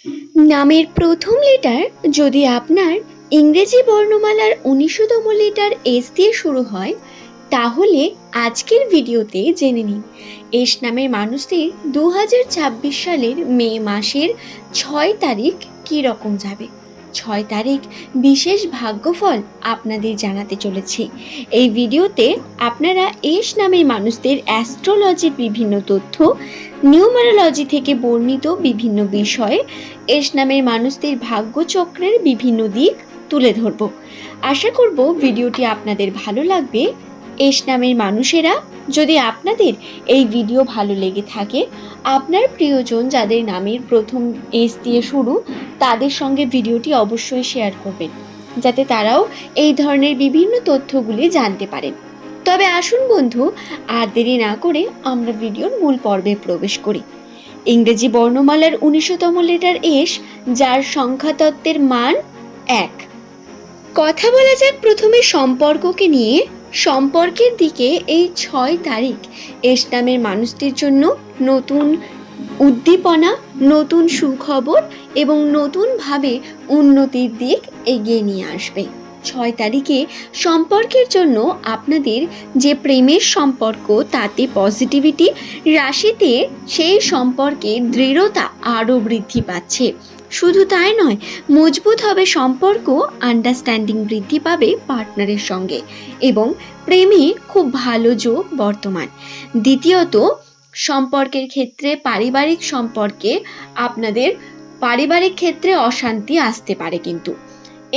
নামের প্রথম লেটার যদি আপনার ইংরেজি বর্ণমালার ১৯তম লেটার এস দিয়ে শুরু হয়, তাহলে আজকের ভিডিওতে জেনে নিন এস নামের মানুষদের ২০২৬ সালের মে মাসের ৬ তারিখ কী রকম যাবে। ৬ তারিখ বিশেষ ভাগ্যফল আপনাদের জানাতে চলেছি। এই ভিডিওতে আপনারা এস নামের মানুষদের অ্যাস্ট্রোলজির বিভিন্ন তথ্য, নিউমারোলজি থেকে বর্ণিত বিভিন্ন বিষয়ে এস নামের মানুষদের ভাগ্যচক্রের বিভিন্ন দিক তুলে ধরব। আশা করব ভিডিওটি আপনাদের ভালো লাগবে। এস নামের মানুষেরা, যদি আপনাদের এই ভিডিও ভালো লেগে থাকে, আপনার প্রিয়জন যাদের নামের প্রথম এস দিয়ে শুরু, তাদের সঙ্গে ভিডিওটি অবশ্যই শেয়ার করবেন, যাতে তারাও এই ধরনের বিভিন্ন তথ্যগুলি জানতে পারেন। তবে আসুন বন্ধু, আর দেরি না করে আমরা ভিডিওর মূল পর্বে প্রবেশ করি। ইংরেজি বর্ণমালার ১৯তম লেটার এস, যার সংখ্যাতত্ত্বের মান ১। কথা বলা যাক প্রথমে সম্পর্ককে নিয়ে। সম্পর্কের দিকে এই ৬ তারিখ এস নামের মানুষদের জন্য নতুন উদ্দীপনা, নতুন সুখবর এবং নতুনভাবে উন্নতির দিক এগিয়ে নিয়ে আসবে। ৬ তারিখে সম্পর্কের জন্য আপনাদের যে প্রেমের সম্পর্ক, তাতে পজিটিভিটি, রাশিতে সেই সম্পর্কে দৃঢ়তা আরও বৃদ্ধি পাচ্ছে। শুধু তাই নয়, মজবুত হবে সম্পর্ক, আন্ডারস্ট্যান্ডিং বৃদ্ধি পাবে পার্টনারের সঙ্গে এবং প্রেমে খুব ভালো যোগ বর্তমান। দ্বিতীয়ত, সম্পর্কের ক্ষেত্রে পারিবারিক সম্পর্কে আপনাদের পারিবারিক ক্ষেত্রে অশান্তি আসতে পারে, কিন্তু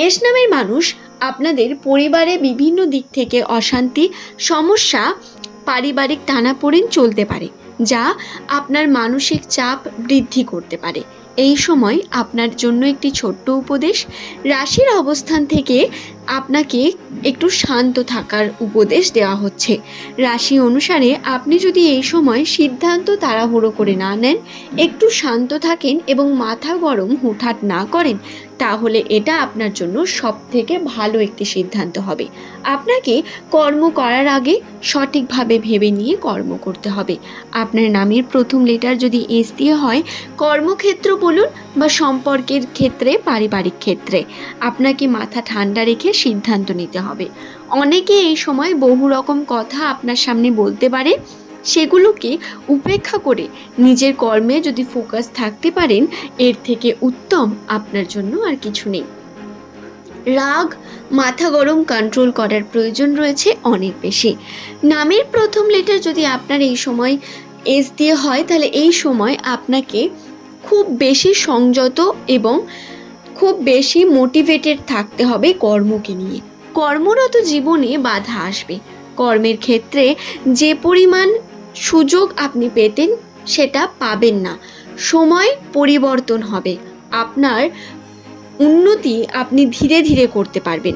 এস নামের মানুষ আপনাদের পরিবারে বিভিন্ন দিক থেকে অশান্তি, সমস্যা, পারিবারিক টানাপোড়েন চলতে পারে, যা আপনার মানসিক চাপ বৃদ্ধি করতে পারে। এই সময় আপনার জন্য একটি ছোট্ট উপদেশ, রাশির অবস্থান থেকে আপনাকে একটু শান্ত থাকার উপদেশ দেওয়া হচ্ছে। রাশি অনুসারে আপনি যদি এই সময় সিদ্ধান্ত তাড়াহুড়ো করে না নেন, একটু শান্ত থাকেন এবং মাথা গরম হুটহাট না করেন, তাহলে এটা আপনার জন্য সবথেকে ভালো একটি সিদ্ধান্ত হবে। আপনাকে কর্ম করার আগে সঠিকভাবে ভেবে নিয়ে কর্ম করতে হবে। আপনার নামের প্রথম লেটার যদি এস দিয়ে হয়, কর্মক্ষেত্র বলুন বা সম্পর্কের ক্ষেত্রে, পারিবারিক ক্ষেত্রে আপনাকে মাথা ঠান্ডা রেখে সিদ্ধান্ত নিতে হবে। অনেকে এই সময় বহু রকম কথা আপনার সামনে বলতে পারে, সেগুলোকে উপেক্ষা করে নিজের কর্মে যদি ফোকাস থাকতে পারেন, এর থেকে উত্তম আপনার জন্য আর কিছু নেই। রাগ, মাথা গরম কন্ট্রোল করার প্রয়োজন রয়েছে অনেক বেশি। নামের প্রথম লেটার যদি আপনার এই সময় এস দিয়ে হয়, তাহলে এই সময় আপনাকে খুব বেশি সংযত এবং খুব বেশি মোটিভেটেড থাকতে হবে কর্মকে নিয়ে। কর্মরত জীবনে বাধা আসবে। কর্মের ক্ষেত্রে যে পরিমাণ সুযোগ আপনি পেতেন, সেটা পাবেন না। সময় পরিবর্তন হবে। আপনার উন্নতি আপনি ধীরে ধীরে করতে পারবেন,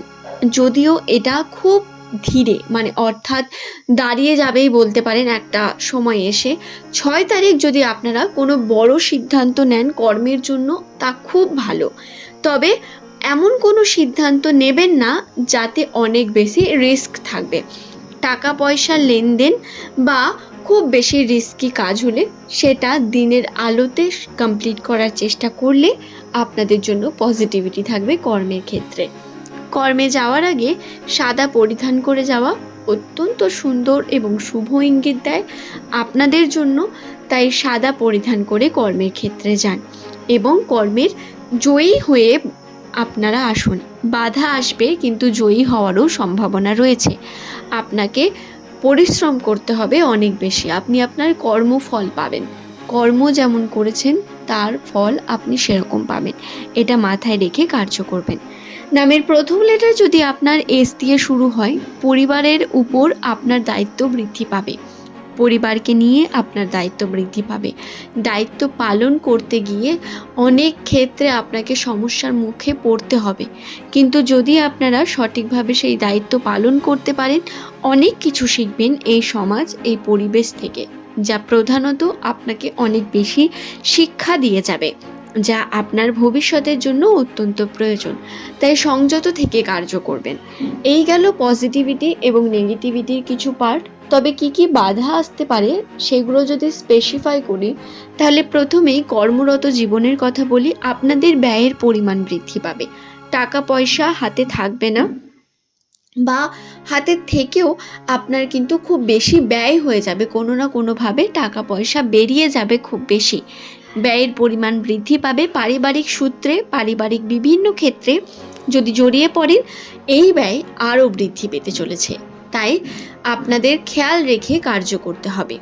যদিও এটা খুব ধীরে, অর্থাৎ দাঁড়িয়ে যাবেই বলতে পারেন একটা সময় এসে। ৬ তারিখ যদি আপনারা কোনো বড় সিদ্ধান্ত নেন কর্মের জন্য, তা খুব ভালো। তবে এমন কোনো সিদ্ধান্ত নেবেন না যাতে অনেক বেশি রিস্ক থাকবে। টাকা পয়সার লেনদেন বা খুব বেশি রিস্কি কাজ হলে সেটা দিনের আলোতে কমপ্লিট করার চেষ্টা করলে আপনাদের জন্য পজিটিভিটি থাকবে কর্মের ক্ষেত্রে। কর্মে যাওয়ার আগে সাদা পরিধান করে যাওয়া অত্যন্ত সুন্দর এবং শুভ ইঙ্গিত দেয় আপনাদের জন্য। তাই সাদা পরিধান করে কর্মের ক্ষেত্রে যান এবং কর্মের জয়ী হয়ে আপনারা আসুন। বাধা আসবে, কিন্তু জয়ী হওয়ারও সম্ভাবনা রয়েছে। আপনাকে পরিশ্রম করতে হবে অনেক বেশি। আপনি আপনার কর্মফল পাবেন। কর্ম যেমন করেছেন তার ফল আপনি সেরকম পাবেন। এটা মাথায় রেখে কার্য করবেন। নামের প্রথম লেটার যদি আপনার এস দিয়ে শুরু হয়, পরিবারের উপর আপনার দায়িত্ব বৃদ্ধি পাবে। পরিবারকে নিয়ে আপনার দায়িত্ব বৃদ্ধি পাবে। দায়িত্ব পালন করতে গিয়ে অনেক ক্ষেত্রে আপনাকে সমস্যার মুখে পড়তে হবে, কিন্তু যদি আপনারা সঠিকভাবে সেই দায়িত্ব পালন করতে পারেন, অনেক কিছু শিখবেন এই সমাজ, এই পরিবেশ থেকে, যা প্রধানত আপনাকে অনেক বেশি শিক্ষা দিয়ে যাবে, যা আপনার ভবিষ্যতের জন্য অত্যন্ত প্রয়োজন। তাই সংযত থেকে কার্য করবেন। এই গেল পজিটিভিটি এবং নেগেটিভিটির কিছু পার্ট। তবে কি কি বাধা আসতে পারে সেগুলো যদি স্পেসিফাই করি, তাহলে প্রথমেই কর্মরত জীবনের কথা বলি। আপনাদের ব্যয়ের পরিমাণ বৃদ্ধি পাবে, টাকা পয়সা হাতে থাকবে না, বা হাতের থেকেও আপনার কিন্তু খুব বেশি ব্যয় হয়ে যাবে, কোনো না কোনোভাবে টাকা পয়সা বেরিয়ে যাবে খুব বেশি। ব্যয়ের পরিমাণ বৃদ্ধি পাবে। পারিবারিক সূত্রে, পারিবারিক বিভিন্ন ক্ষেত্রে যদি জড়িয়ে পড়েন, এই ব্যয় আরও বৃদ্ধি পেতে চলেছে। তাই আপনাদের খেয়াল রেখে কার্য করতে হবে।